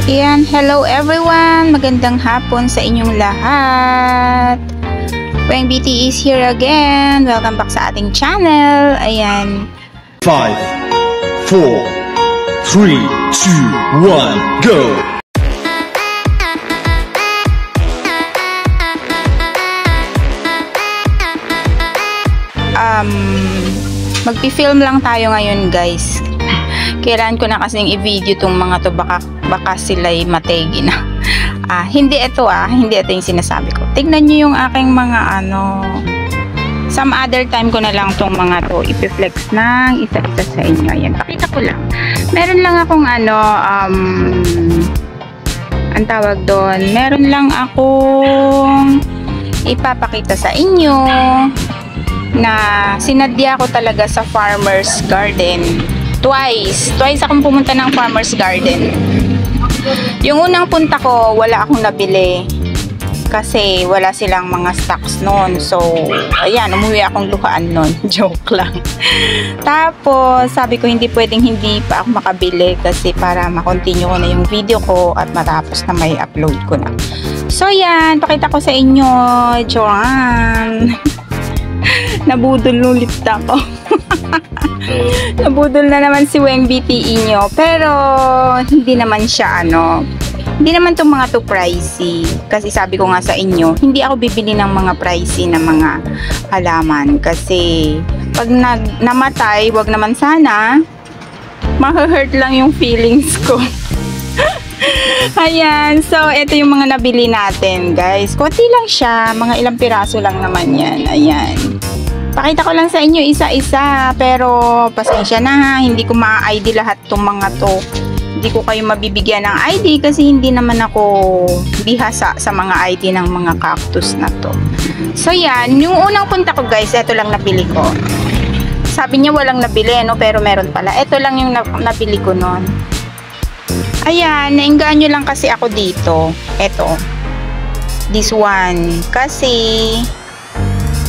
Ayan, hello everyone! Magandang hapon sa inyong lahat. Weng BT is here again. Welcome back sa ating channel. Ayan. 5, 4, 3, 2, 1, go! Magpi-film lang tayo ngayon, guys. Kailangan ko na kasing i-video tong mga to, baka sila'y mategi na. Hindi ito yung sinasabi ko. Tignan nyo yung aking mga some other time ko na lang tong mga to i-flex ng isa-isa sa inyo. Ayan, pakita ko lang. Meron lang akong ang tawag doon, meron lang akong ipapakita sa inyo na sinadya ko talaga sa farmer's garden. Twice akong pumunta ng farmer's garden. Yung unang punta ko, wala akong nabili kasi wala silang mga stocks noon. So, ayan, umuwi akong luhaan noon. Joke lang. Tapos, sabi ko hindi pwedeng hindi pa ako makabili kasi para makontinue ko na yung video ko at matapos na may upload ko na. So, yan, pakita ko sa inyo. Joanne. Nabudol ulit ako. Nabudol na naman si Weng BTE nyo. Pero, hindi naman siya, hindi naman itong mga to pricey. Kasi sabi ko nga sa inyo, hindi ako bibili ng mga pricey na mga halaman. Kasi, pag namatay, wag naman sana, ma-hurt lang yung feelings ko. Ayan, so, ito yung mga nabili natin, guys. Konti lang siya, mga ilang piraso lang naman yan. Ayan. Pakita ko lang sa inyo isa-isa, pero pasensya na ha, hindi ko ma-ID lahat tong mga to. Hindi ko kayo mabibigyan ng ID kasi hindi naman ako bihasa sa mga ID ng mga cactus na to. So yan, yung unang punta ko, guys, ito lang nabili ko. Sabi niya walang nabili, pero meron pala. Ito lang yung nabili ko noon. Ayan, nainganyo lang kasi ako dito. Ito. This one. Kasi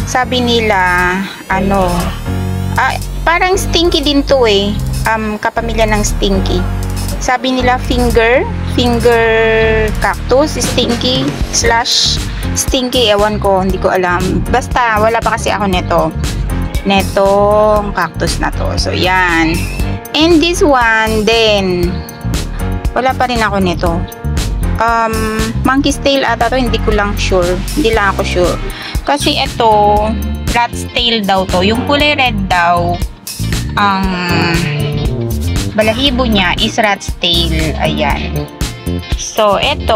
sabi nila, parang stinky din to kapamilya ng stinky. Sabi nila finger cactus, stinky / stinky, ewan ko, hindi ko alam. Basta, wala pa kasi ako netong cactus na to. So, yan. And this one, then, wala pa rin ako nito. Monkey's tail ata to, hindi ko lang sure. Hindi lang ako sure. Kasi ito, rat's tail daw to. Yung kulay red daw, ang balahibo niya is rat's tail. Ayan. So, ito,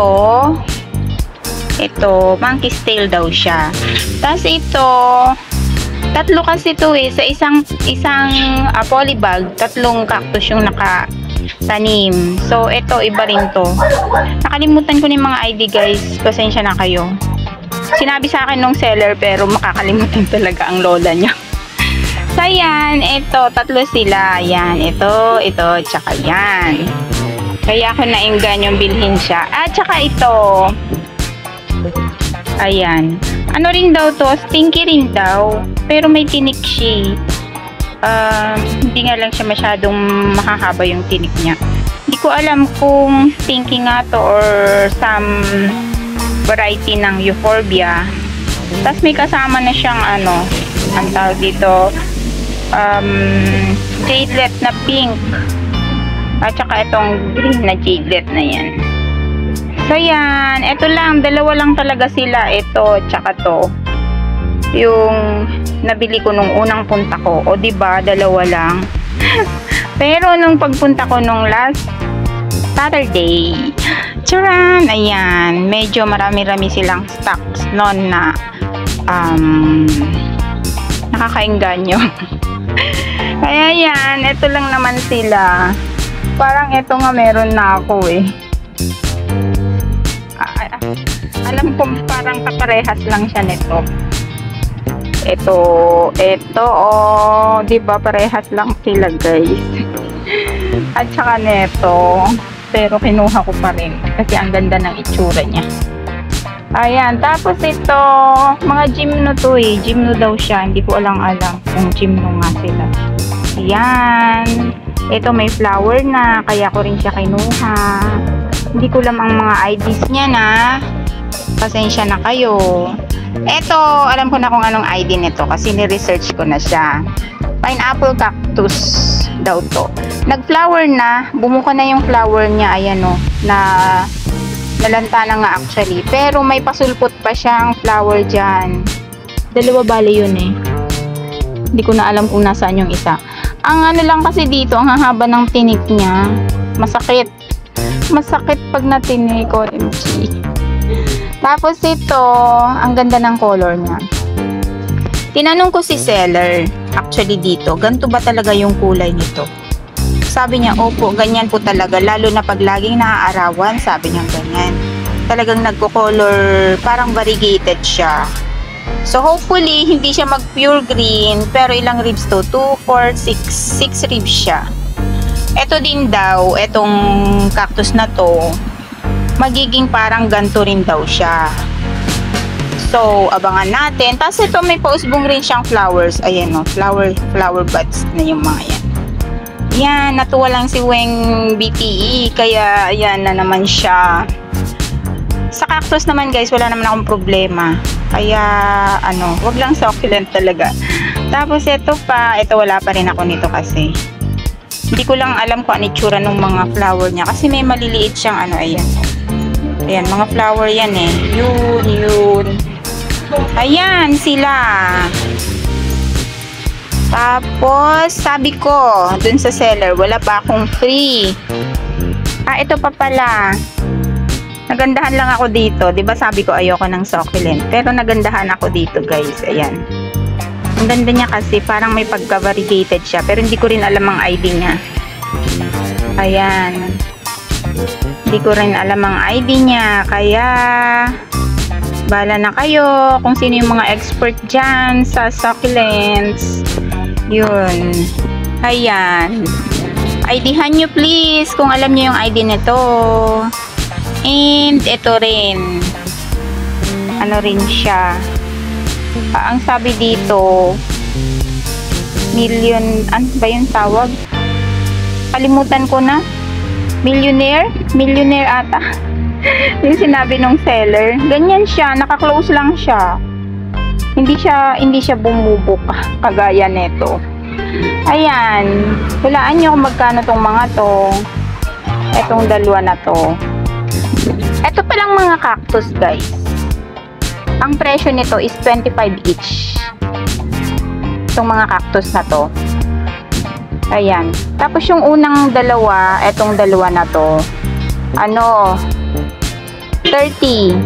monkey's tail daw siya. Tapos ito, tatlo kasi to sa isang polybag, tatlong cactus yung nakatanim. So, ito, iba rin to. Nakalimutan ko ng mga ID, guys. Pasensya na kayo. Sinabi sa akin nung seller pero makakalimutan talaga ang lola niya. So, yan. Ito, tatlo sila. Yan. Ito, tsaka yan. Kaya ako naingganyong bilhin siya. At tsaka ito. Ayan. Ano rin daw to? Stinky rin daw. Pero may tinik siya. Hindi nga lang siya masyadong mahahaba yung tinik niya. Hindi ko alam kung stinky nga to or some variety ng euphorbia. Tapos may kasama na siyang ang tawag dito, jadelet na pink. At saka itong green na jadelet na yan. So yan, ito lang, dalawa lang talaga sila. Ito, tsaka to. Yung nabili ko nung unang punta ko. O diba, dalawa lang. Pero nung pagpunta ko nung last Saturday, charan, ayan, medyo marami-rami silang stocks noon na nakakainganyo. Kaya yan, ito lang naman sila. Parang ito nga meron na ako alam ko parang kaparehas lang siya nito. Ito, diba parehas lang sila, guys. At saka neto, pero kinuha ko pa rin kasi ang ganda ng itsura niya. Ayan, tapos ito, mga gymno to gymno daw siya, hindi ko alam kung gymno nga sila. Ayan, ito may flower na, kaya ko rin siya kinuha. Hindi ko lang ang mga IDs niya na. Pasensya na kayo. Eto, alam ko na kung anong ID nito kasi ni-research ko na siya. Pineapple cactus daw to. Nag-flower na. Bumuka na yung flower niya. Ayan o. Nalanta na nga actually. Pero may pasulpot pa siyang flower dyan. Dalawa bale yun eh. Hindi ko na alam kung nasaan yung isa. Ang ano lang kasi dito, ang hahaba ng tinik niya. Masakit. Masakit pag natinik ko. OMG. Tapos ito, ang ganda ng color niya. Tinanong ko si seller, actually dito, ganito ba talaga yung kulay nito? Sabi niya, opo, ganyan po talaga. Lalo na pag laging naaarawan, sabi niya ganyan. Talagang nagko-color, parang variegated siya. So hopefully, hindi siya mag-pure green, pero ilang ribs to? 2, 4, 6 ribs siya. Ito din daw, etong cactus na to, magiging parang ganito rin daw siya. So, abangan natin. Tapos ito may pausbong rin siyang flowers. Ayan o, flower buds na yung mga yan. Yan, natuwa lang si Weng BPE, kaya ayan na naman siya. Sa cactus naman guys, wala naman akong problema. Kaya, wag lang succulent talaga. Tapos ito pa, ito wala pa rin ako nito kasi. Hindi ko lang alam kung ano itsura ng mga flower niya. Kasi may maliliit siyang ayan. Ayan, mga flower yan eh. Yun. Ayan, sila. Tapos, sabi ko, dun sa seller, wala pa akong free. Ito pa pala. Nagandahan lang ako dito. Diba sabi ko ayoko ng succulent. Pero nagandahan ako dito guys. Ayan. Ang ganda niya kasi parang may pagka-variegated siya. Pero hindi ko rin alam ang ID niya. Ayan. Hindi ko rin alam ang ID niya. Kaya, bahala na kayo kung sino yung mga expert dyan sa succulents. Yun. Ayan. ID-han nyo please kung alam nyo yung ID nito. And ito rin. Ano rin siya. Ang sabi dito, million, ano ba yung tawag? Kalimutan ko na. Millionaire ata. Yung sinabi nung seller. Ganyan siya, naka-close lang siya. Hindi siya bumubok kagaya nito. Ayan. Hulaan nyo kung magkano tong mga to. Etong dalawa na to. Ito palang mga cactus guys. Ang presyo nito is 25 each. Itong mga cactus na to. Ayan. Tapos yung unang dalawa, etong dalawa na to, 30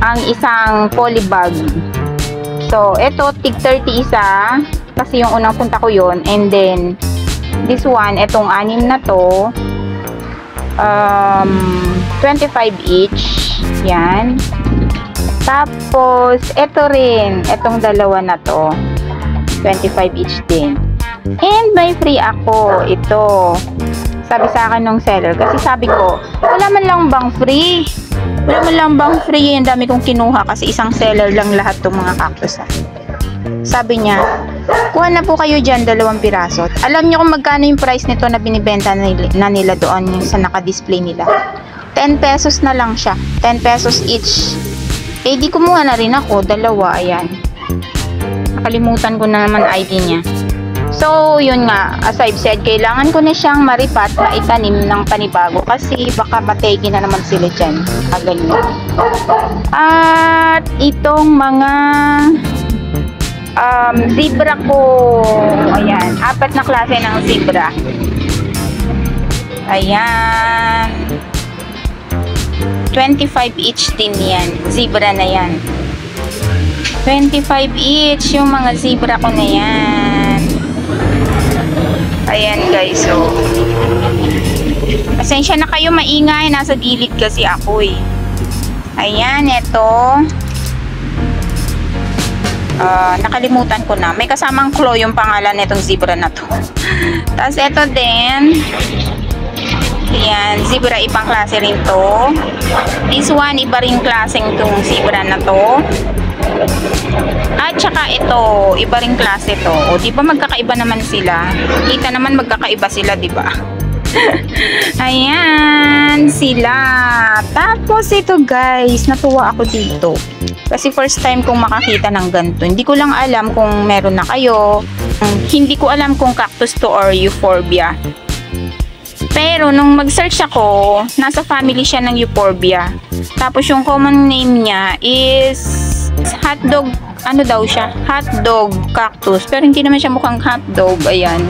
ang isang polybag. So, ito, tig 30 isa. Kasi yung unang punta ko yun. And then, this one, etong 6 na to, 25 each. Yan. Tapos, ito rin. Etong dalawa na to. 25 each din. And may free ako. Ito. Sabi sa akin nung seller. Kasi sabi ko, wala man lang bang free? Wala man lang bang free? Ang dami kong kinuha kasi isang seller lang lahat tong mga cactus. Sabi niya, kuha na po kayo dyan 2 piraso. Alam niyo kung magkano yung price nito na binibenta na nila doon yung sa naka-display nila. 10 pesos na lang siya. 10 pesos each. Eh, di kumuha na rin ako. 2, ayan. Nakalimutan ko na naman ID niya. So, yun nga. As I've said, kailangan ko na siyang maripat, maitanim ng panibago. Kasi baka mategi na naman sila dyan. Ganyan. At itong mga zebra ko. Ayan. 4 na klase ng zebra. Ayan. 25 each din yan. Zebra na yan. 25 each yung mga zebra ko na yan. Ayan guys. So, pasensya na kayo, maingay. Nasa gilid kasi ako eh. Ayan, eto. Nakalimutan ko na. May kasamang claw yung pangalan netong zebra na to. Tapos eto din. Ayan, zebra ibang klase rin to. This one, iba rin klaseng tong zebra na to. At saka ito, iba rin klase to. O, di ba magkakaiba naman sila? Kita naman magkakaiba sila, di ba? Ayan, sila. Tapos ito guys, natuwa ako dito. Kasi first time kong makakita ng ganito. Hindi ko lang alam kung meron na kayo. Hindi ko alam kung cactus to or euphorbia. Pero nung mag-search ako, nasa family siya ng euphorbia. Tapos yung common name niya is hotdog, ano daw siya? Hotdog cactus. Pero hindi naman siya mukhang hotdog. Ayan.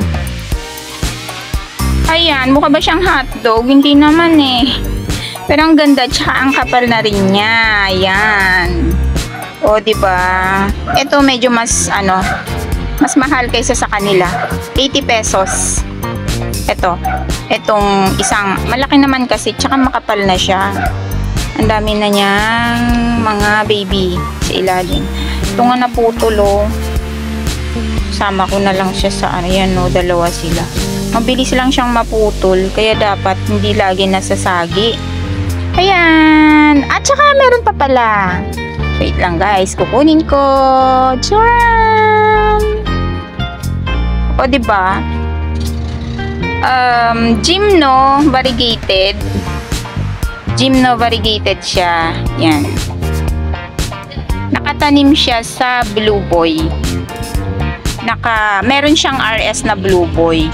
Ayan, mukha ba siyang hotdog? Hindi naman eh. Pero ang ganda, tsaka ang kapal na rin niya. Ayan. O, diba? Ito medyo mas, mas mahal kaysa sa kanila. 80 pesos. Etong isang, malaki naman kasi, tsaka makapal na siya. Ang dami na niyang mga baby sa ilalim. Ito nga naputol, oh. Sama ko na lang siya sa, ayan, no, dalawa sila. Mabilis lang siyang maputol, kaya dapat hindi lagi nasasagi. Ayan. At saka meron pa pala. Wait lang guys, kukunin ko. Tcharam! O diba? Gymno variegated. Gymno variegated siya. Yan. Nakatanim siya sa Blue Boy. Meron siyang RS na Blue Boy.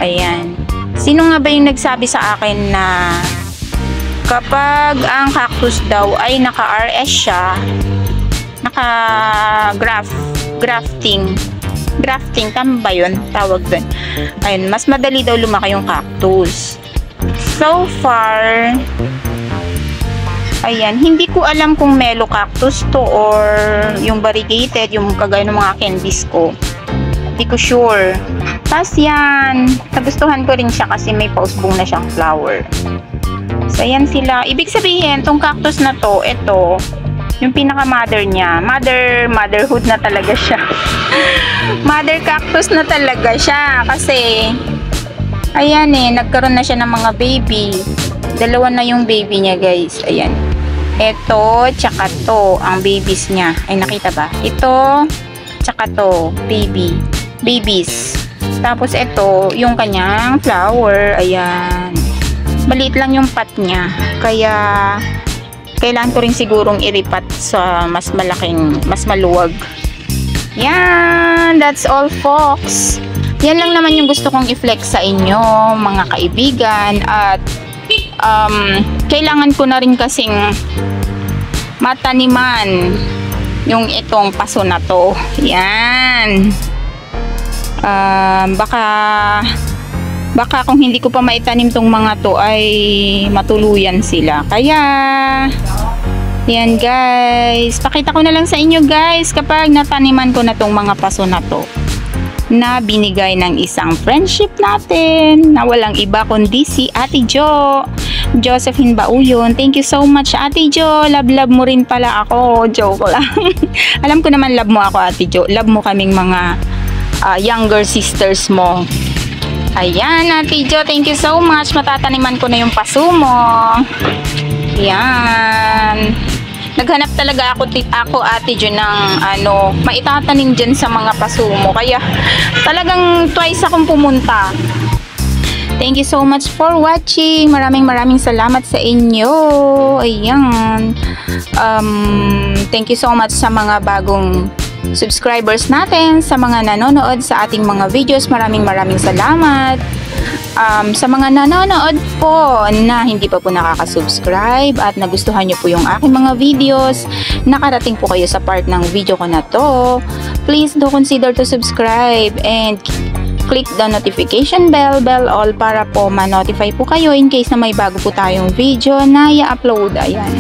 Ayan. Sino nga ba yung nagsabi sa akin na kapag ang cactus daw ay naka-RS siya, grafting, tama ba yun? Tawag dun. Ayun, mas madali daw lumaki yung cactus. So far, ayan, hindi ko alam kung melo cactus to or yung variegated, yung kagaya ng mga candies ko. Hindi ko sure. Tapos yan, nagustuhan ko rin siya kasi may pausbong na siyang flower. So yan sila. Ibig sabihin, tong cactus na to, ito, yung pinaka-mother niya. Motherhood na talaga siya. Mother cactus na talaga siya. Kasi, ayan eh, nagkaroon na siya ng mga baby. Dalawa na yung baby niya guys. Ayan. Ito, tsaka to, ang babies niya. Ay, nakita ba? Ito, tsaka to, babies. Tapos ito, yung kanyang flower. Ayan. Maliit lang yung pot niya. Kaya, kailangan ko rin sigurong iripat sa mas malaking, mas maluwag. Yan. That's all, folks. Yan lang naman yung gusto kong i-flex sa inyo, mga kaibigan. At, kailangan ko na rin kasing mataniman yung itong paso na to. Yan. Baka kung hindi ko pa maitanim tong mga to ay matuluyan sila. Kaya yan guys, pakita ko na lang sa inyo guys kapag nataniman ko na tong mga paso na to na binigay ng isang friendship natin na walang iba kundi si Ate Jo, Josephine Bauyon. Thank you so much Ate Jo. Love mo rin pala ako. Joke lang. Alam ko naman love mo ako Ate Jo. Love mo kaming mga younger sisters mo. Ayan, Ate Jo, thank you so much. Matataniman ko na yung paso mo. Ayan. Naghanap talaga ako Ate Jo, ng maitatanim dyan sa mga paso mo. Kaya talagang twice akong pumunta. Thank you so much for watching. Maraming salamat sa inyo. Ayan. Thank you so much sa mga bagong subscribers natin, sa mga nanonood sa ating mga videos. Maraming salamat. Sa mga nanonood po na hindi pa po nakaka-subscribe at nagustuhan nyo po yung aking mga videos, nakarating po kayo sa part ng video ko na to, please do consider to subscribe and click the notification bell all para po ma-notify po kayo in case na may bago po tayong video na i-upload. Ayan.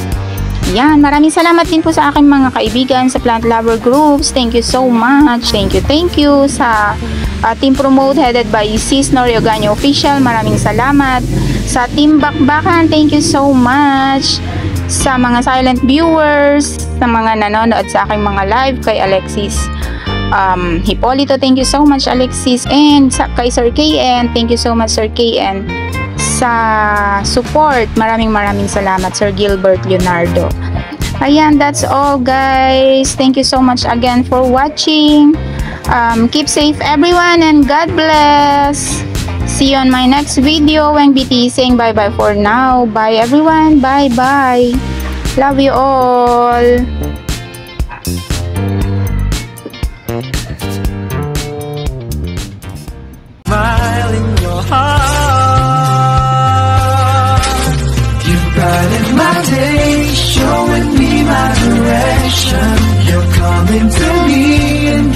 Yan, maraming salamat din po sa aking mga kaibigan sa Plant Lover Groups. Thank you so much. Thank you sa Team Promote headed by Sis Nori Ogaño Official. Maraming salamat. Sa Team Bakbakan, thank you so much. Sa mga silent viewers, sa mga nanonood sa aking mga live, kay Alexis Hipolito, thank you so much Alexis, and kay Sir KN, thank you so much Sir KN sa support. Maraming salamat Sir Gilbert Leonardo. Ayan, that's all guys. Thank you so much again for watching. Keep safe everyone and God bless. See you on my next video. Weng BT saying bye-bye for now. Bye everyone. Bye-bye. Love you all. Smile in your heart. You brighten my day, showing me my direction. You're coming to me and